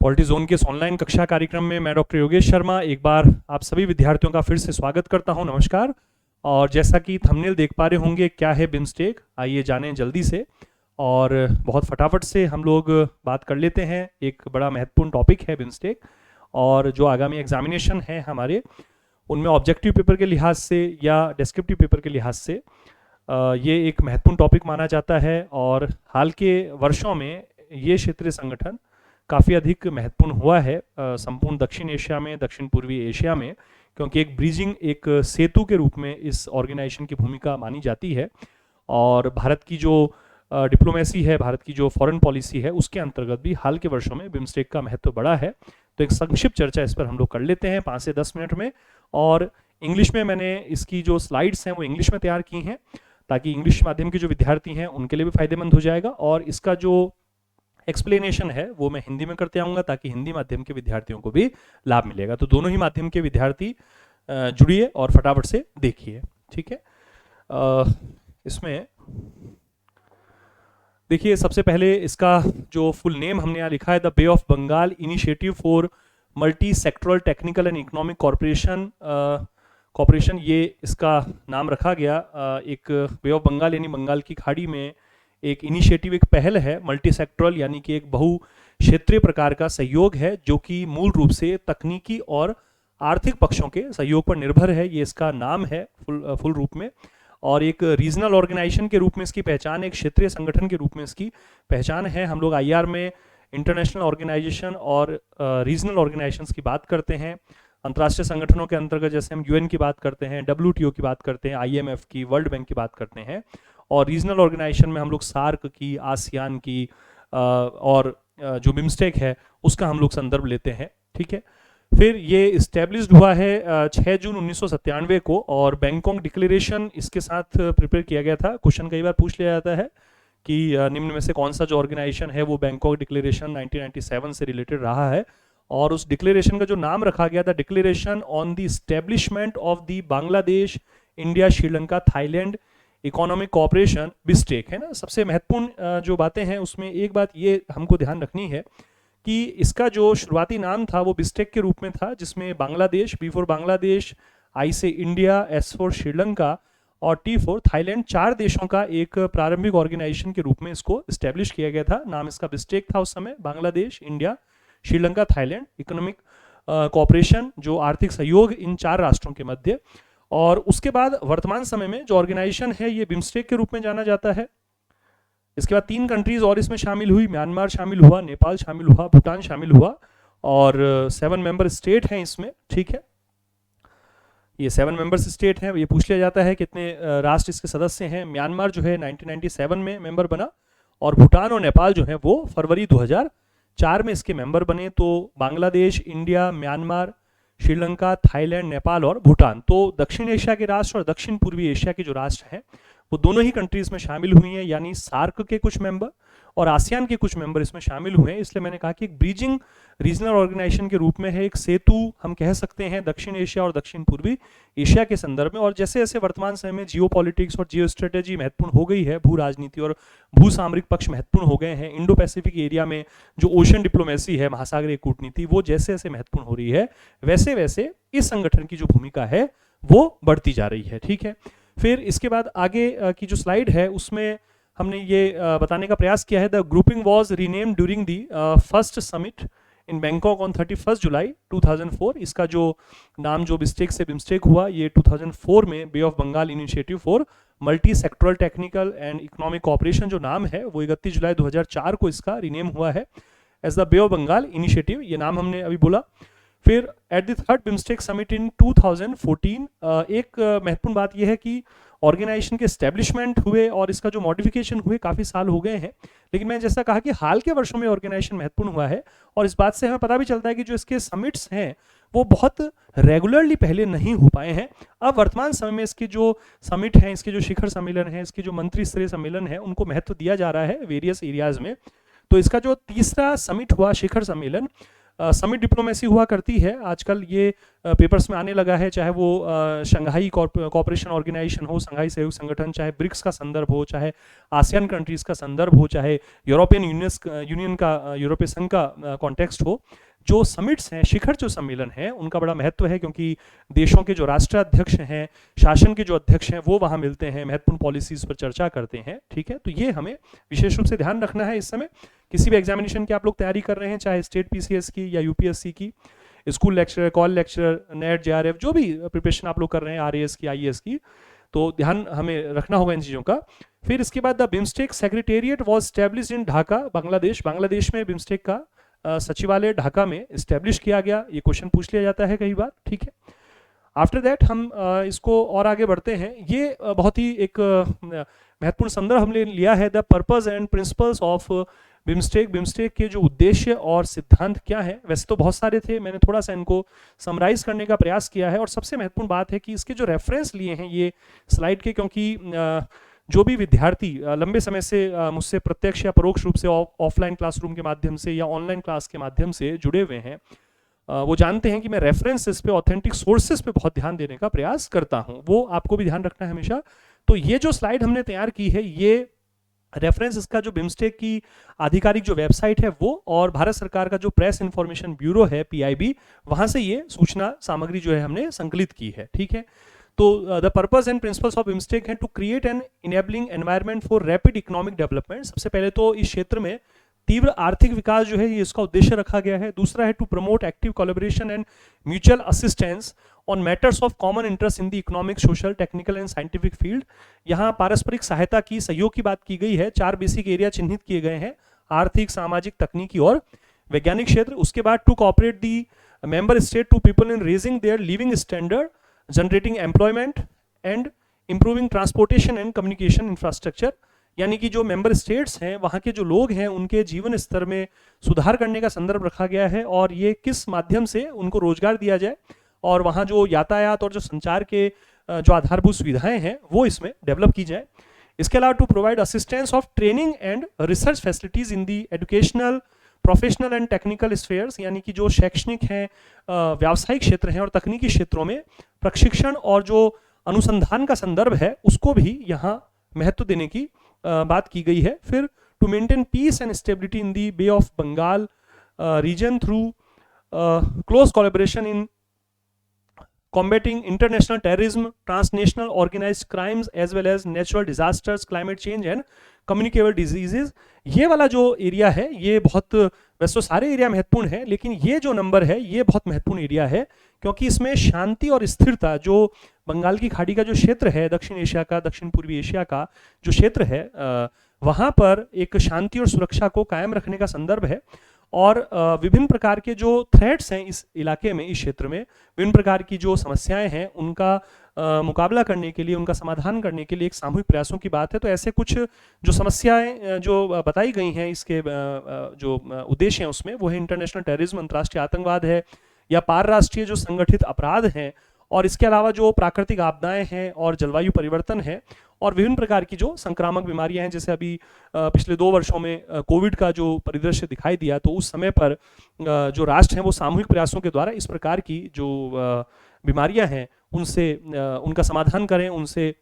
Polity zone के इस online कक्षा कार्यक्रम में मैं डॉक्टर योगेश शर्मा एक बार आप सभी विद्यार्थियों का फिर से स्वागत करता हूं। नमस्कार। और जैसा कि थंबनेल देख पा रहे होंगे, क्या है बिम्स्टेक, आइए जानें जल्दी से और बहुत फटाफट से हम लोग बात कर लेते हैं। एक बड़ा महत्वपूर्ण टॉपिक है बिम्स्टेक, और जो आगामी एग्जामिनेशन है हमारे, उनमें ऑब्जेक्टिव पेपर के लिहाज से या डिस्क्रिप्टिव पेपर के लिहाज से ये एक महत्वपूर्ण टॉपिक माना जाता है। और हाल के वर्षों में ये क्षेत्रीय संगठन काफ़ी अधिक महत्वपूर्ण हुआ है संपूर्ण दक्षिण एशिया में, दक्षिण पूर्वी एशिया में, क्योंकि एक ब्रिजिंग, एक सेतु के रूप में इस ऑर्गेनाइजेशन की भूमिका मानी जाती है। और भारत की जो डिप्लोमेसी है, भारत की जो फॉरेन पॉलिसी है, उसके अंतर्गत भी हाल के वर्षों में बिम्स्टेक का महत्व बढ़ा है। तो एक संक्षिप्त चर्चा इस पर हम लोग कर लेते हैं 5 से 10 मिनट में। और इंग्लिश में मैंने इसकी जो स्लाइड्स हैं वो इंग्लिश में तैयार की हैं, ताकि इंग्लिश माध्यम के जो विद्यार्थी हैं उनके लिए भी फायदेमंद हो जाएगा। और इसका जो एक्सप्लेनेशन है वो मैं हिंदी में करते आऊँगा, ताकि हिंदी माध्यम के विद्यार्थियों को भी लाभ मिलेगा। तो दोनों ही माध्यम के विद्यार्थी जुड़िए और फटाफट से देखिए, ठीक है। इसमें देखिए, सबसे पहले इसका जो फुल नेम हमने यहाँ लिखा है, the bay of Bengal initiative for multi sectoral technical and economic corporation, ये इसका नाम रखा गया। एक बे ऑफ बंगाल यानी बंगाल की खाड़ी में एक इनिशिएटिव, एक पहल है, मल्टी सेक्टरल यानी कि एक बहु क्षेत्रीय प्रकार का सहयोग है, जो कि मूल रूप से तकनीकी और आर्थिक पक्षों के सहयोग पर निर्भर है। ये इसका नाम है फुल रूप में। और एक रीजनल ऑर्गेनाइजेशन के रूप में इसकी पहचान, एक क्षेत्रीय संगठन के रूप में इसकी पहचान है। हम लोग आईआर में इंटरनेशनल ऑर्गेनाइजेशन और रीजनल ऑर्गेनाइजेशंस की बात करते हैं। अंतर्राष्ट्रीय संगठनों के अंतर्गत जैसे हम यूएन की बात करते हैं, डब्ल्यूटीओ की बात करते हैं, आईएमएफ की, वर्ल्ड बैंक की बात करते हैं। और रीजनल ऑर्गेनाइजेशन में हम लोग सार्क की, आसियान की और जो बिम्स्टेक है उसका हम लोग संदर्भ लेते हैं, ठीक है। फिर ये इस्टेब्लिश्ड हुआ है 6 जून 1997 को, और बैंकॉक डिक्लेरेशन इसके साथ प्रिपेयर किया गया था। क्वेश्चन कई बार पूछ लिया जाता है कि निम्न में से कौन सा जो ऑर्गेनाइजेशन है वो बैंकॉक डिक्लेरेशन 1997 से रिलेटेड रहा है। और उस डिक्लेरेशन का जो नाम रखा गया था, declaration on the establishment of the Bangladesh, India, Sri Lanka, Thailand economic cooperation, BIMSTEC, है ना। सबसे महत्वपूर्ण जो बातें हैं उसमें एक बात ये हमको ध्यान रखनी है कि इसका जो शुरुआती नाम था वो बिम्स्टेक के रूप में था, जिसमें बांग्लादेश, बी फॉर बांग्लादेश, आई से इंडिया, एस फॉर श्रीलंका और टी फॉर थाईलैंड, 4 देशों का एक प्रारंभिक ऑर्गेनाइजेशन के रूप में इसको इस्टेब्लिश किया गया था। नाम इसका बिम्स्टेक था उस समय। Bangladesh, India, Sri Lanka, Thailand economic cooperation, जो आर्थिक सहयोग इन 4 राष्ट्रों के मध्य। और उसके बाद वर्तमान समय में जो ऑर्गेनाइजेशन है ये बिम्स्टेक के रूप में जाना जाता है। इसके बाद 3 कंट्रीज और इसमें शामिल हुई, म्यांमार शामिल हुआ, नेपाल शामिल हुआ, भूटान शामिल हुआ, और 7 मेंबर स्टेट हैं इसमें, ठीक है। ये 7 मेंबर्स स्टेट हैं। ये पूछ लिया जाता है कितने राष्ट्र इसके सदस्य हैं। म्यांमार जो है 1997 में मेंबर बना, और भूटान और नेपाल जो है वो फरवरी 2004 में इसके मेंबर बने। तो Bangladesh, India, Myanmar, Sri Lanka, Thailand, Nepal और भूटान, तो दक्षिण एशिया के राष्ट्र और दक्षिण पूर्वी एशिया के जो राष्ट्र हैं वो दोनों ही कंट्रीज में शामिल हुई हैं, यानी सार्क के कुछ मेंबर और आसियान के कुछ मेंबर इसमें शामिल हुए हैं। इसलिए मैंने कहा कि एक ब्रिजिंग रीजनल ऑर्गेनाइजेशन के रूप में है, एक सेतु हम कह सकते हैं दक्षिण एशिया और दक्षिण पूर्वी एशिया के संदर्भ में। और जैसे जैसे वर्तमान समय में जियो पॉलिटिक्स और जियो स्ट्रेटेजी महत्वपूर्ण हो गई है, भू राजनीति और भू सामरिक पक्ष महत्वपूर्ण हो गए हैं, इंडो पैसिफिक एरिया में जो ओशन डिप्लोमेसी है, महासागरीय कूटनीति, वो जैसे जैसे महत्वपूर्ण हो रही है, वैसे वैसे इस संगठन की जो भूमिका है वो बढ़ती जा रही है, ठीक है। फिर इसके बाद आगे की जो स्लाइड है उसमें हमने ये बताने का प्रयास किया है, the grouping was renamed during the first summit in Bangkok on 31 जुलाई 2004। इसका जो नाम जो बिम्स्टेक से बिम्स्टेक हुआ, ये 2004 में bay of Bengal initiative for multi sectoral technical and economic cooperation जो नाम है वो 31 जुलाई 2004 को इसका रीनेम हुआ है as the bay of Bengal initiative, ये नाम हमने अभी बोला। फिर at the 3rd BIMSTEC summit in 2014 एक महत्वपूर्ण बात यह है कि ऑर्गेनाइजेशन के एस्टेब्लिशमेंट हुए और इसका जो मॉडिफिकेशन हुए काफ़ी साल हो गए हैं, लेकिन मैंने जैसा कहा कि हाल के वर्षों में ऑर्गेनाइजेशन महत्वपूर्ण हुआ है। और इस बात से हमें पता भी चलता है कि जो इसके समिट्स हैं वो बहुत रेगुलरली पहले नहीं हो पाए हैं। अब वर्तमान समय में इसके जो समिट हैं, इसके जो शिखर सम्मेलन हैं, इसके जो मंत्री स्तरीय सम्मेलन हैं, उनको महत्व दिया जा रहा है वेरियस एरियाज में। तो इसका जो 3रा समिट हुआ, शिखर सम्मेलन, समिट डिप्लोमेसी हुआ करती है आजकल, ये पेपर्स में आने लगा है, चाहे वो शंघाई कॉपरेशन ऑर्गेनाइजेशन हो, शंघाई सहयोग संगठन, चाहे ब्रिक्स का संदर्भ हो, चाहे आसियान कंट्रीज का संदर्भ हो, चाहे यूरोपियन यूनियन का, यूरोपीय संघ का कॉन्टेक्स्ट हो। जो समिट्स हैं, शिखर जो सम्मेलन है, उनका बड़ा महत्व है, क्योंकि देशों के जो राष्ट्राध्यक्ष हैं, शासन के जो अध्यक्ष हैं, वो वहाँ मिलते हैं, महत्वपूर्ण पॉलिसीज पर चर्चा करते हैं। ठीक है, तो ये हमें विशेष रूप से ध्यान रखना है इस समय। किसी भी एग्जामिनेशन की आप लोग तैयारी कर रहे हैं, चाहे स्टेट पीसीएस की या यूपीएससी की, school lecturer, call lecturer, net, JRF, जो भी प्रिपरेशन आप लोग कर रहे हैं, आरएएस की, आईएएस की, तो ध्यान हमें रखना होगा इन चीज़ों का। फिर इसके बाद the BIMSTEC secretariat was established इन ढाका, बांग्लादेश में बिम्स्टेक का सचिवालय ढाका में इस्टेब्लिश किया गया। ये क्वेश्चन पूछ लिया जाता है कई बार। ठीक है, आफ्टर दैट हम इसको और आगे बढ़ते हैं। ये बहुत ही एक महत्वपूर्ण संदर्भ हमने लिया है, the purpose and principles of BIMSTEC. BIMSTEC के जो उद्देश्य और सिद्धांत क्या है, वैसे तो बहुत सारे थे, मैंने थोड़ा सा इनको समराइज करने का प्रयास किया है। और सबसे महत्वपूर्ण बात है कि इसके जो रेफरेंस लिए हैं ये स्लाइड के, क्योंकि जो भी विद्यार्थी लंबे समय से मुझसे प्रत्यक्ष या परोक्ष रूप से ऑफलाइन क्लासरूम के माध्यम से या ऑनलाइन क्लास के माध्यम से जुड़े हुए हैं, वो जानते हैं कि मैं रेफरेंसेस पे, ऑथेंटिक सोर्सेस पे बहुत ध्यान देने का प्रयास करता हूं। वो आपको भी ध्यान रखना है हमेशा। तो ये जो स्लाइड हमने तैयार की है, ये रेफरेंस इसका जो बिम्स्टेक की आधिकारिक जो वेबसाइट है वो, और भारत सरकार का जो प्रेस इंफॉर्मेशन ब्यूरो है पीआईबी, वहां से ये सूचना सामग्री जो है हमने संकलित की है। ठीक है, तो the purpose and principles of BIMSTEC है to create an enabling environment for rapid economic development. सबसे पहले तो इस क्षेत्र में तीव्र आर्थिक विकास जो है ये इसका उद्देश्य रखा गया है। दूसरा है to promote active collaboration and mutual assistance on matters of common interest in the economic, social, technical and scientific field. यहाँ पारस्परिक सहायता की, सहयोग की बात की गई है। 4 बेसिक एरिया चिन्हित किए गए हैं, आर्थिक, सामाजिक, तकनीकी और वैज्ञानिक क्षेत्र। उसके बाद to cooperate the member state to people in raising their living standard, generating employment and improving transportation and communication infrastructure. यानी कि जो मेंबर स्टेट्स हैं, वहाँ के जो लोग हैं, उनके जीवन स्तर में सुधार करने का संदर्भ रखा गया है, और ये किस माध्यम से उनको रोजगार दिया जाए, और वहाँ जो यातायात और जो संचार के जो आधारभूत सुविधाएं हैं वो इसमें डेवलप की जाए। इसके अलावा to provide assistance of training and research facilities in the educational, professional and technical spheres. यानी कि जो शैक्षणिक हैं, व्यावसायिक क्षेत्र हैं और तकनीकी क्षेत्रों में प्रशिक्षण और जो अनुसंधान का संदर्भ है, उसको भी यहाँ महत्व देने की बात की गई है। फिर to maintain peace and stability in the bay of Bengal region through close collaboration in combating international terrorism, transnational organized crimes as well as natural disasters, climate change and communicable diseases। ये वाला जो एरिया है ये बहुत, वैसे तो सारे area महत्वपूर्ण है, लेकिन ये जो नंबर है ये बहुत महत्वपूर्ण एरिया है, क्योंकि इसमें शांति और स्थिरता, जो बंगाल की खाड़ी का जो क्षेत्र है, दक्षिण एशिया का, दक्षिण पूर्वी एशिया का जो क्षेत्र है, वहाँ पर एक शांति और सुरक्षा को कायम रखने का संदर्भ है। और विभिन्न प्रकार के जो थ्रेट्स हैं इस इलाके में, इस क्षेत्र में विभिन्न प्रकार की जो समस्याएं हैं, उनका मुकाबला करने के लिए, उनका समाधान करने के लिए एक सामूहिक प्रयासों की बात है। तो ऐसे कुछ जो समस्याएं जो बताई गई हैं, इसके जो उद्देश्य हैं उसमें, वो है इंटरनेशनल टेररिज्म, अंतर्राष्ट्रीय आतंकवाद है, या पार राष्ट्रीय जो संगठित अपराध हैं, और इसके अलावा जो प्राकृतिक आपदाएं हैं और जलवायु परिवर्तन है, और विभिन्न प्रकार की जो संक्रामक बीमारियां हैं। जैसे अभी पिछले 2 वर्षों में कोविड का जो परिदृश्य दिखाई दिया, तो उस समय पर जो राष्ट्र हैं वो सामूहिक प्रयासों के द्वारा इस प्रकार की जो बीमारियां हैं उनसे उनका समाधान करें, उनसे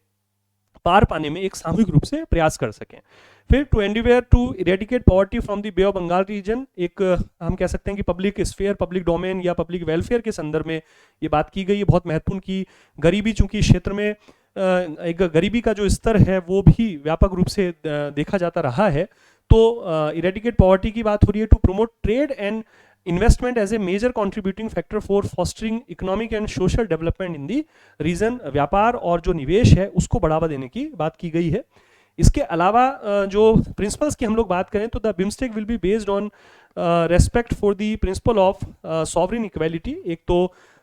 पार पाने में एक सामूहिक रूप से प्रयास कर सकें। फिर to endeavour to eradicate poverty from the bay of Bengal region, एक हम कह सकते हैं कि पब्लिक स्फेयर, पब्लिक डोमेन या पब्लिक वेलफेयर के संदर्भ में ये बात की गई है। बहुत महत्वपूर्ण की गरीबी, चूंकि क्षेत्र में एक गरीबी का जो स्तर है वो भी व्यापक रूप से देखा जाता रहा है, तो इरेडिकेट पॉवर्टी की बात हो रही है। To promote trade and investment as a major contributing factor for fostering economic and social development in the region, व्यापार और जो निवेश है उसको बढ़ावा देने की बात की गई है। इसके अलावा जो प्रिंसिपल्स की हम लोग बात करें, तो the BIMSTEC will be based on respect for the principle of sovereign equality. एक तो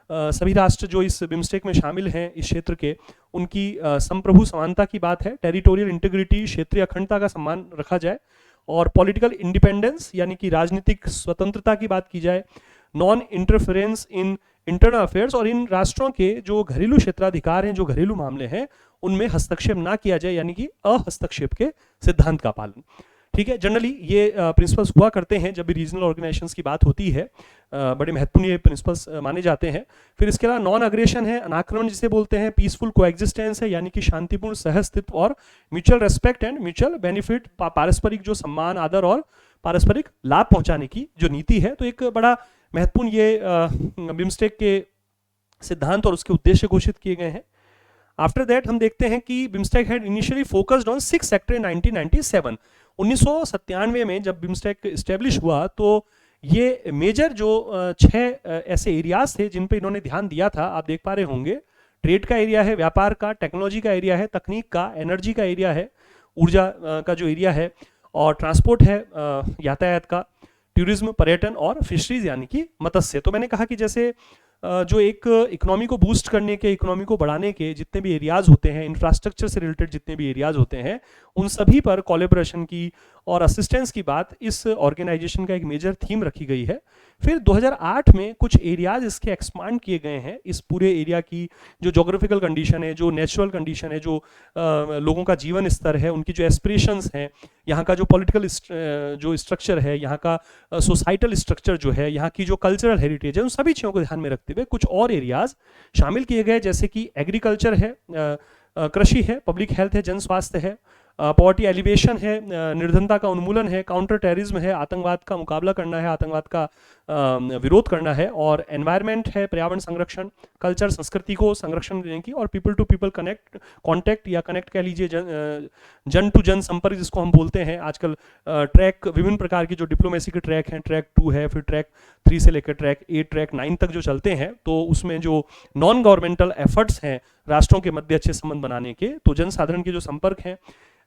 सभी राष्ट्र जो इस बिम्स्टेक में शामिल हैं इस क्षेत्र के, उनकी संप्रभु समानता की बात है, टेरिटोरियल इंटीग्रिटी, क्षेत्रीय अखंडता का सम्मान रखा जाए, और पॉलिटिकल इंडिपेंडेंस यानी कि राजनीतिक स्वतंत्रता की बात की जाए, non interference in internal affairs, और इन राष्ट्रों के जो घरेलू क्षेत्राधिकार हैं, जो घरेलू मामले हैं, उनमें हस्तक्षेप ना किया जाए, यानी कि अहस्तक्षेप के सिद्धांत का पालन। ठीक है, जनरली ये प्रिंसिपल्स हुआ करते हैं जब भी रीजनल ऑर्गेनाइजेशंस की बात होती है, बड़े महत्वपूर्ण ये प्रिंसिपल्स माने जाते हैं। फिर इसके अलावा नॉन अग्रेशन है, अनाक्रमण जिसे बोलते हैं, पीसफुल कोएग्जिस्टेंस है यानी कि शांतिपूर्ण सहअस्तित्व, और mutual respect and mutual benefit, पारस्परिक जो सम्मान, आदर और पारस्परिक लाभ पहुंचाने की जो नीति है। तो एक बड़ा महत्वपूर्ण ये बिम्स्टेक के सिद्धांत और उसके उद्देश्य घोषित किए गए हैं। आफ्टर दैट हम देखते हैं कि BIMSTEC had initially focused on 6 sector in 1997। 1997 में जब बिम्स्टेक इस्टेब्लिश हुआ तो ये मेजर जो 6 ऐसे एरियाज थे जिन पे इन्होंने ध्यान दिया था। आप देख पा रहे होंगे, ट्रेड का एरिया है, व्यापार का, टेक्नोलॉजी का एरिया है, तकनीक का, एनर्जी का एरिया है, ऊर्जा का जो एरिया है, और ट्रांसपोर्ट है, यातायात का, टूरिज्म, पर्यटन, और फिशरीज यानी कि मत्स्य। तो मैंने कहा कि जैसे जो एक इकोनॉमी को बूस्ट करने के, इकोनॉमी को बढ़ाने के जितने भी एरियाज होते हैं, इंफ्रास्ट्रक्चर से रिलेटेड जितने भी एरियाज होते हैं, उन सभी पर कोलैबोरेशन की और असिस्टेंस की बात इस ऑर्गेनाइजेशन का एक मेजर थीम रखी गई है। फिर 2008 में कुछ एरियाज इसके एक्सपांड किए गए हैं। इस पूरे एरिया की जो जोग्राफिकल कंडीशन है, जो नेचुरल कंडीशन है, जो लोगों का जीवन स्तर है, उनकी जो एस्पिरेशंस हैं, यहाँ का जो पॉलिटिकल जो स्ट्रक्चर है, यहाँ का सोसाइटल स्ट्रक्चर जो है, यहाँ की जो कल्चरल हेरिटेज है, उन सभी चीज़ों को ध्यान में रखते हुए कुछ और एरियाज शामिल किए गए, जैसे कि एग्रीकल्चर है, कृषि है, पब्लिक हेल्थ है, जन स्वास्थ्य है, पॉवर्टी एलिवेशन है, निर्धनता का उन्मूलन है, काउंटर टेररिज्म है, आतंकवाद का मुकाबला करना है, आतंकवाद का विरोध करना है, और एनवायरनमेंट है, पर्यावरण संरक्षण, कल्चर, संस्कृति को संरक्षण देने की, और पीपल टू पीपल कॉन्टैक्ट या कनेक्ट कह लीजिए, जन टू जन संपर्क जिसको हम बोलते हैं। आजकल ट्रैक, विभिन्न प्रकार की जो डिप्लोमेसी के ट्रैक हैं, ट्रैक 2 है, फिर ट्रैक 3 से लेकर ट्रैक 8, ट्रैक 9 तक जो चलते हैं, तो उसमें जो नॉन गवर्नमेंटल एफर्ट्स हैं राष्ट्रों के मध्य अच्छे संबंध बनाने के, तो जनसाधारण के जो संपर्क हैं,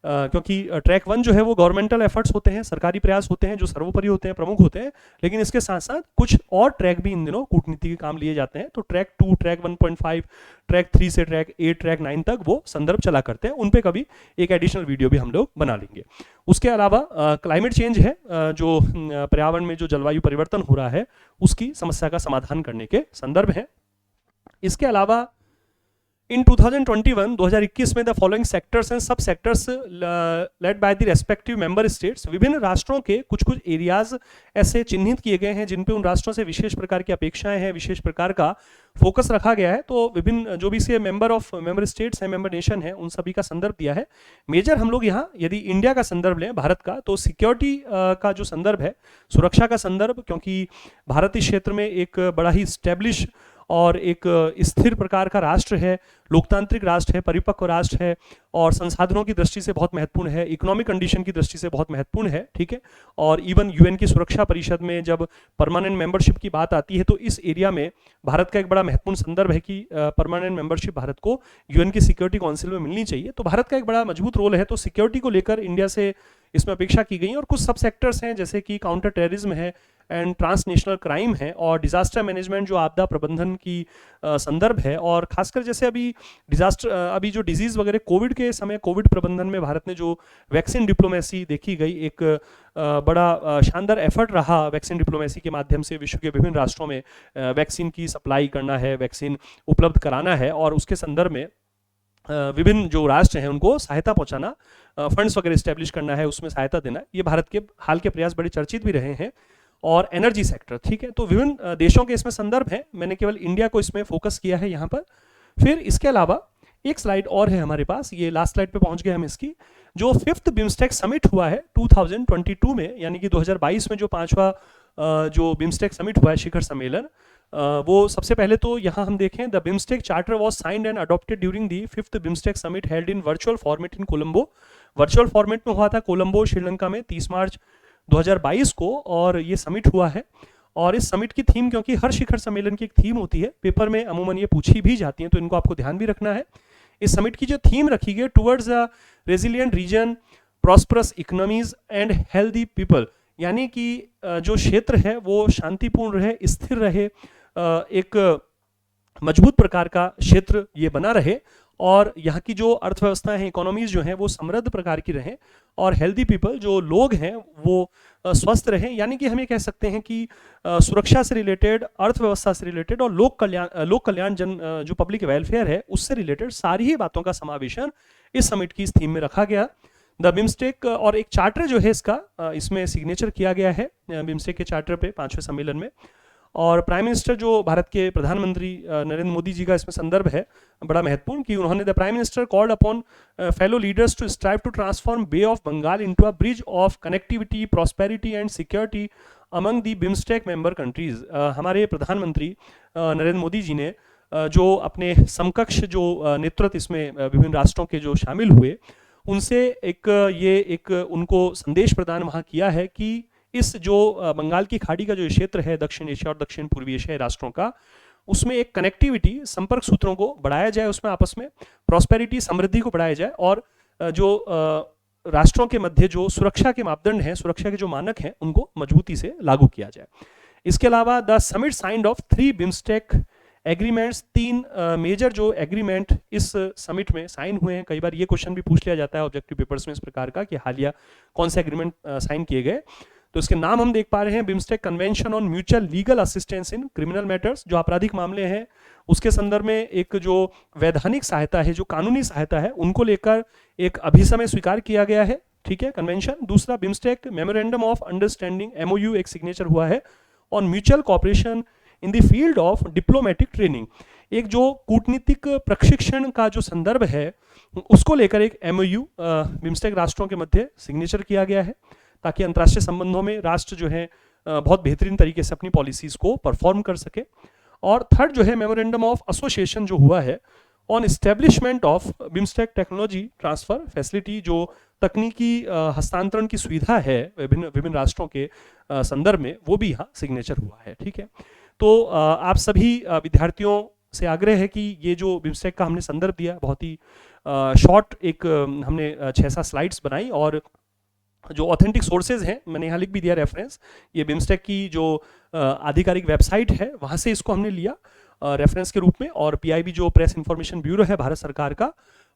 क्योंकि ट्रैक 1 जो है वो गवर्नमेंटल एफर्ट्स होते हैं, सरकारी प्रयास होते हैं जो सर्वोपरि होते हैं, प्रमुख होते हैं, लेकिन इसके साथ साथ कुछ और ट्रैक भी इन दिनों कूटनीति के काम लिए जाते हैं। तो ट्रैक 2, ट्रैक 1.5, ट्रैक 3 से ट्रैक 8, ट्रैक 9 तक वो संदर्भ चला करते हैं। उन पे कभी एक एडिशनल वीडियो भी हम लोग बना लेंगे। उसके अलावा क्लाइमेट चेंज है, जो पर्यावरण में जो जलवायु परिवर्तन हो रहा है उसकी समस्या का समाधान करने के संदर्भ है। इसके अलावा इन 2021 में द फॉलोइंग सेक्टर्स एंड सब sectors led by the respective member states, विभिन्न राष्ट्रों के कुछ कुछ एरियाज ऐसे चिन्हित किए गए हैं जिन पे उन राष्ट्रों से विशेष प्रकार की अपेक्षाएं हैं, विशेष प्रकार का फोकस रखा गया है। तो विभिन्न जो भी इसके मेंबर स्टेट्स हैं, मेंबर नेशन है, उन सभी का संदर्भ दिया है। मेजर हम लोग यहाँ यदि इंडिया का संदर्भ लें, भारत का, तो सिक्योरिटी का जो संदर्भ है, सुरक्षा का संदर्भ, क्योंकि भारत इस क्षेत्र में एक बड़ा ही स्टैब्लिश और एक स्थिर प्रकार का राष्ट्र है, लोकतांत्रिक राष्ट्र है, परिपक्व राष्ट्र है, और संसाधनों की दृष्टि से बहुत महत्वपूर्ण है, इकोनॉमिक कंडीशन की दृष्टि से बहुत महत्वपूर्ण है, ठीक है। और इवन यूएन की सुरक्षा परिषद में जब परमानेंट मेंबरशिप की बात आती है तो इस एरिया में भारत का एक बड़ा महत्वपूर्ण संदर्भ है कि परमानेंट मेंबरशिप भारत को यूएन की सिक्योरिटी काउंसिल में मिलनी चाहिए। तो भारत का एक बड़ा मजबूत रोल है, तो सिक्योरिटी को लेकर इंडिया से इसमें अपेक्षा की गई। और कुछ सब सेक्टर्स हैं जैसे कि काउंटर टेररिज्म है एंड ट्रांसनेशनल क्राइम है, और डिजास्टर मैनेजमेंट जो आपदा प्रबंधन की संदर्भ है, और खासकर जैसे अभी जो डिजीज वगैरह कोविड के समय, कोविड प्रबंधन में भारत ने जो वैक्सीन डिप्लोमेसी देखी गई, एक बड़ा शानदार एफर्ट रहा वैक्सीन डिप्लोमेसी के माध्यम से विश्व के विभिन्न राष्ट्रों में वैक्सीन की सप्लाई करना है, वैक्सीन उपलब्ध कराना है, और उसके संदर्भ में विभिन्न जो राष्ट्र हैं उनको सहायता पहुंचाना, फंड्स वगैरह इस्टेब्लिश करना है, उसमें सहायता देना, ये भारत के हाल के प्रयास बड़े चर्चित भी रहे हैं। और एनर्जी सेक्टर, ठीक है, तो विभिन्न देशों के इसमें संदर्भ है, मैंने केवल इंडिया को इसमें फोकस किया है यहाँ पर। फिर इसके अलावा एक स्लाइड और है हमारे पास, ये लास्ट स्लाइड पे पहुंच गए हम इसकी, जो 5th बिम्स्टेक समिट हुआ है 2022 में, यानी कि 2022 में जो 5वां जो बिम्स्टेक समिट हुआ है, शिखर सम्मेलन, वो सबसे पहले तो यहाँ हम देखें, the BIMSTEC charter was signed and adopted during the 5th BIMSTEC summit held in virtual format in Colombo. Virtual format में हुआ था कोलंबो, श्रीलंका में 30 मार्च 2022 को, और ये समिट हुआ है। और इस समिट की थीम, क्योंकि हर शिखर सम्मेलन की एक थीम होती है, पेपर में अमूमन ये पूछी भी जाती है, तो इनको आपको ध्यान भी रखना है। इस समिट की जो थीम रखी गई, towards a resilient region, prosperous economies and healthy people, यानी कि जो क्षेत्र है वो शांतिपूर्ण रहे, स्थिर रहे, एक मजबूत प्रकार का क्षेत्र ये बना रहे, और यहाँ की जो अर्थव्यवस्था है, इकोनॉमीज जो हैं वो समृद्ध प्रकार की रहें, और हेल्दी पीपल, जो लोग हैं वो स्वस्थ रहें। यानी कि हम ये कह सकते हैं कि सुरक्षा से रिलेटेड, अर्थव्यवस्था से रिलेटेड, और लोक कल्याण जो पब्लिक वेलफेयर है उससे रिलेटेड सारी ही बातों का समावेशन इस समिट की इस थीम में रखा गया। द बिम्स्टेक और एक चार्टर जो है इसका इसमें सिग्नेचर किया गया है बिम्स्टेक के चार्टर पे 5वें सम्मेलन में। और प्राइम मिनिस्टर जो भारत के प्रधानमंत्री नरेंद्र मोदी जी का इसमें संदर्भ है बड़ा महत्वपूर्ण कि उन्होंने the prime minister called upon fellow leaders to strive to transform bay of Bengal into a bridge of connectivity, prosperity and security among the BIMSTEC member countries. हमारे प्रधानमंत्री नरेंद्र मोदी जी ने जो अपने समकक्ष जो नेतृत्व इसमें विभिन्न राष्ट्रों के जो शामिल हुए उनसे एक उनको संदेश प्रदान वहाँ किया है कि इस जो बंगाल की खाड़ी का जो क्षेत्र है दक्षिण एशिया और दक्षिण पूर्वी एशियाई राष्ट्रों का, उसमें एक कनेक्टिविटी, संपर्क सूत्रों को बढ़ाया जाए, उसमें आपस में प्रॉस्पेरिटी, समृद्धि को बढ़ाया जाए और जो राष्ट्रों के मध्य जो सुरक्षा के मापदंड हैं, सुरक्षा के जो मानक हैं, उनको मजबूती से लागू किया जाए। इसके अलावा the summit signed of 3 BIMSTEC agreements, 3 major जो एग्रीमेंट इस समिट में साइन हुए हैं। कई बार ये क्वेश्चन भी पूछ लिया जाता है ऑब्जेक्टिव पेपर्स में इस प्रकार का कि हालिया कौन से एग्रीमेंट साइन किए गए। तो इसके नाम हम देख पा रहे हैं, BIMSTEC convention on mutual legal assistance in criminal matters, जो आपराधिक मामले हैं उसके संदर्भ में एक जो वैधानिक सहायता है, जो कानूनी सहायता है, उनको लेकर एक अभिसमय स्वीकार किया गया है, ठीक है, कन्वेंशन। दूसरा BIMSTEC memorandum of understanding MOU एक सिग्नेचर हुआ है on mutual cooperation in the field of diplomatic training. एक जो कूटनीतिक प्रशिक्षण का जो संदर्भ है उसको लेकर एक MOU बिम्स्टेक राष्ट्रों के मध्य सिग्नेचर किया गया है ताकि अंतर्राष्ट्रीय संबंधों में राष्ट्र जो है बहुत बेहतरीन तरीके से अपनी पॉलिसीज को परफॉर्म कर सके। और थर्ड जो है मेमोरेंडम ऑफ एसोसिएशन जो हुआ है on establishment of BIMSTEC technology transfer facility, जो तकनीकी हस्तांतरण की सुविधा है विभिन्न राष्ट्रों के संदर्भ में, वो भी यहाँ सिग्नेचर हुआ है, ठीक है। तो आप सभी विद्यार्थियों से आग्रह है कि ये जो बिम्स्टेक का हमने संदर्भ दिया, बहुत ही शॉर्ट एक हमने 6-7 स्लाइड्स बनाई और जो ऑथेंटिक सोर्सेज हैं मैंने यहाँ लिख भी दिया रेफरेंस, ये बिम्स्टेक की जो आधिकारिक वेबसाइट है वहाँ से इसको हमने लिया रेफरेंस के रूप में, और PIB जो प्रेस इंफॉर्मेशन ब्यूरो है भारत सरकार का,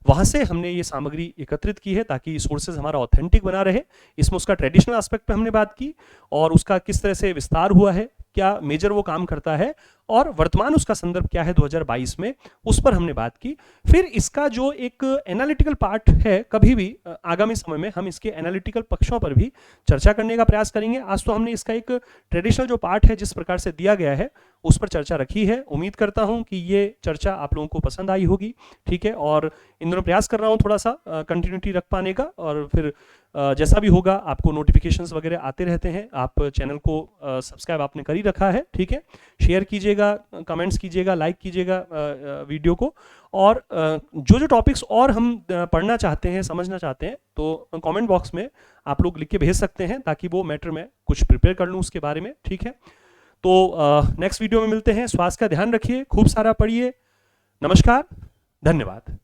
वहाँ से हमने ये सामग्री एकत्रित की है ताकि सोर्सेज हमारा ऑथेंटिक बना रहे। इसमें उसका ट्रेडिशनल एस्पेक्ट पे हमने बात की और उसका किस तरह से विस्तार हुआ है, क्या मेजर वो काम करता है और वर्तमान उसका संदर्भ क्या है 2022 में, उस पर हमने बात की। फिर इसका जो एक एनालिटिकल पार्ट है, कभी भी आगामी समय में हम इसके एनालिटिकल पक्षों पर भी चर्चा करने का प्रयास करेंगे। आज तो हमने इसका एक ट्रेडिशनल जो पार्ट है जिस प्रकार से दिया गया है उस पर चर्चा रखी है। उम्मीद करता हूं कि ये चर्चा आप लोगों को पसंद आई होगी, ठीक है। और इन दोनों प्रयास कर रहा हूं थोड़ा सा कंटिन्यूटी रख पाने का, और फिर जैसा भी होगा आपको नोटिफिकेशंस वगैरह आते रहते हैं। आप चैनल को सब्सक्राइब आपने कर ही रखा है, ठीक है। शेयर कीजिएगा, कमेंट्स कीजिएगा, लाइक कीजिएगा वीडियो को, और जो जो टॉपिक्स और हम पढ़ना चाहते हैं, समझना चाहते हैं, तो कमेंट बॉक्स में आप लोग लिख के भेज सकते हैं ताकि वो मैटर में कुछ प्रिपेयर कर लूँ उसके बारे में, ठीक है। तो नेक्स्ट वीडियो में मिलते हैं। स्वास्थ्य का ध्यान रखिए, खूब सारा पढ़िए। नमस्कार, धन्यवाद।